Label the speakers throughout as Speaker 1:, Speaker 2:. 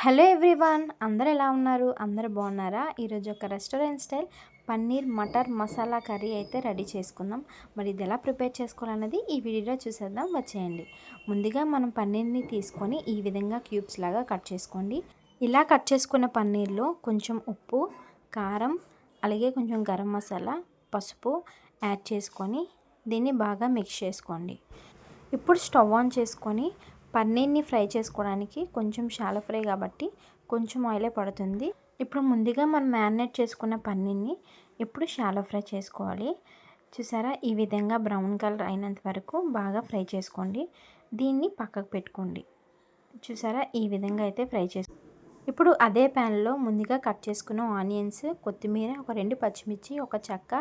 Speaker 1: Hello everyone, అందరూ ఎలా ఉన్నారు? అందరూ బాగున్నారా? ఈరోజు ఒక restaurant style paneer matar masala curry అయితే రెడీ చేసుకుందాం. మరి ఇది ఎలా ప్రిపేర్ చేసుకోవాలన్నది ఈ వీడియోలో చూసేద్దాం, వచ్చేయండి. ముందుగా మనం పన్నీర్ని తీసుకొని ఈ విధంగా క్యూబ్స్ లాగా కట్ చేసుకోండి. ఇలా కట్ చేసుకున్న పన్నీర్లో కొంచెం ఉప్పు, కారం, అలాగే కొంచెం గరం మసాలా, పసుపు యాడ్ చేసుకొని దీన్ని బాగా మిక్స్ చేసుకోండి. ఇప్పుడు స్టవ్ ఆన్ చేసుకొని పన్నీర్ని ఫ్రై చేసుకోవడానికి కొంచెం షాలో ఫ్రై కాబట్టి కొంచెం ఆయిలే పడుతుంది. ఇప్పుడు ముందుగా మనం మ్యారినేట్ చేసుకున్న పన్నీర్ని ఇప్పుడు షాలో ఫ్రై చేసుకోవాలి. చూసారా, ఈ విధంగా బ్రౌన్ కలర్ అయినంత వరకు బాగా ఫ్రై చేసుకోండి. దీన్ని పక్కకు పెట్టుకోండి. చూసారా, ఈ విధంగా అయితే ఫ్రై చేసుకోండి. ఇప్పుడు అదే ప్యాన్లో ముందుగా కట్ చేసుకున్న ఆనియన్స్, కొత్తిమీర, ఒక 2 పచ్చిమిర్చి, ఒక చెక్క,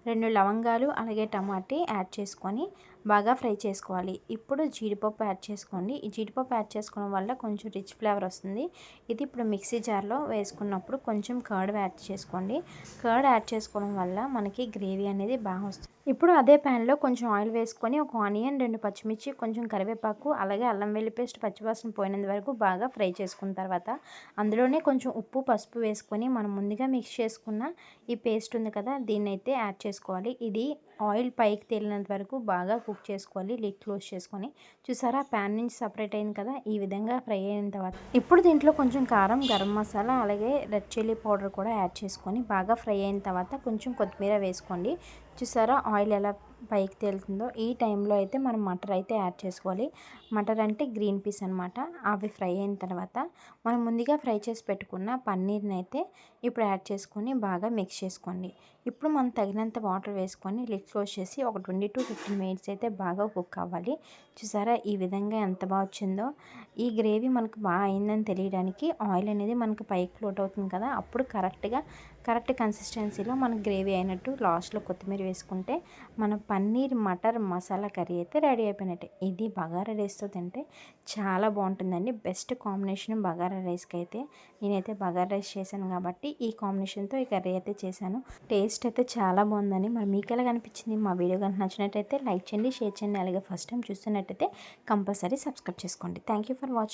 Speaker 1: 2 లవంగాలు, అలాగే టమాటీ యాడ్ చేసుకొని బాగా ఫ్రై చేసుకోవాలి. ఇప్పుడు జీడిపప్పు యాడ్ చేసుకోండి. ఈ జీడిపప్పు యాడ్ చేసుకోవడం వల్ల కొంచెం రిచ్ ఫ్లేవర్ వస్తుంది. ఇది ఇప్పుడు మిక్సీ జార్లో వేసుకున్నప్పుడు కొంచెం కర్డ్ యాడ్ చేసుకోండి. కర్డ్ యాడ్ చేసుకోవడం వల్ల మనకి గ్రేవీ అనేది బాగా వస్తుంది. ఇప్పుడు అదే ప్యాన్లో కొంచెం ఆయిల్ వేసుకొని ఒక ఆనియన్, 2 పచ్చిమిర్చి, కొంచెం కరివేపాకు, అలాగే అల్లం వెల్లుల్లి పేస్ట్ పచ్చివాసన పోయినంత వరకు బాగా ఫ్రై చేసుకున్న తర్వాత అందులోనే కొంచెం ఉప్పు, పసుపు వేసుకొని మనం ముందుగా మిక్స్ చేసుకున్న ఈ పేస్ట్ ఉంది కదా, దీన్ని అయితే యాడ్ చేసుకోవాలి. ఇది ఆయిల్ పైకి తేలినంత వరకు బాగా కుక్ చేసుకోవాలి, లిడ్ క్లోజ్ చేసుకొని. చూసారా, ప్యాన్ నుంచి సపరేట్ అయింది కదా, ఈ విధంగా ఫ్రై అయిన తర్వాత ఇప్పుడు దీంట్లో కొంచెం కారం, గరం మసాలా, అలాగే రెడ్ చిల్లీ పౌడర్ కూడా యాడ్ చేసుకొని బాగా ఫ్రై అయిన తర్వాత కొంచెం కొత్తిమీర వేసుకోండి. చూసారా, ఆయిల్ ఎలా పైకి తేలుతుందో, ఈ టైంలో అయితే మనం మటర్ అయితే యాడ్ చేసుకోవాలి. మటర్ అంటే గ్రీన్ పీస్ అనమాట. అవి ఫ్రై అయిన తర్వాత మనం ముందుగా ఫ్రై చేసి పెట్టుకున్న పన్నీర్ని అయితే ఇప్పుడు యాడ్ చేసుకొని బాగా మిక్స్ చేసుకోండి. ఇప్పుడు మనం తగినంత వాటర్ వేసుకొని లిడ్ క్లోజ్ చేసి ఒక 20 to 15 మినిట్స్ అయితే బాగా కుక్ అవ్వాలి. చూసారా, ఈ విధంగా ఎంత బాగా వచ్చిందో. ఈ గ్రేవీ మనకు బాగా అయిందని తెలియడానికి ఆయిల్ అనేది మనకు పైకి ఫ్లోట్ అవుతుంది కదా, అప్పుడు కరెక్ట్ కన్సిస్టెన్సీలో మనకు గ్రేవీ అయినట్టు లాస్ట్లో కొత్తిమీర వేసుకుంటే మన పన్నీర్ మటర్ మసాలా కర్రీ అయితే రెడీ అయిపోయినట్టే. ఇది బగారా రైస్తో తింటే చాలా బాగుంటుందండి. బెస్ట్ కాంబినేషన్ బగారా రైస్కి అయితే. నేనైతే బగారా రైస్ చేశాను కాబట్టి ఈ కాంబినేషన్తో ఈ కర్రీ అయితే చేశాను. టేస్ట్ అయితే చాలా బాగుందని. మరి మీకు ఎలా అనిపించింది? మా వీడియో కనుక నచ్చినట్టయితే లైక్ చేయండి, షేర్ చేయండి, అలాగే ఫస్ట్ టైం చూస్తున్నట్టయితే కంపల్సరీ సబ్స్క్రైబ్ చేసుకోండి. Thank you for watching.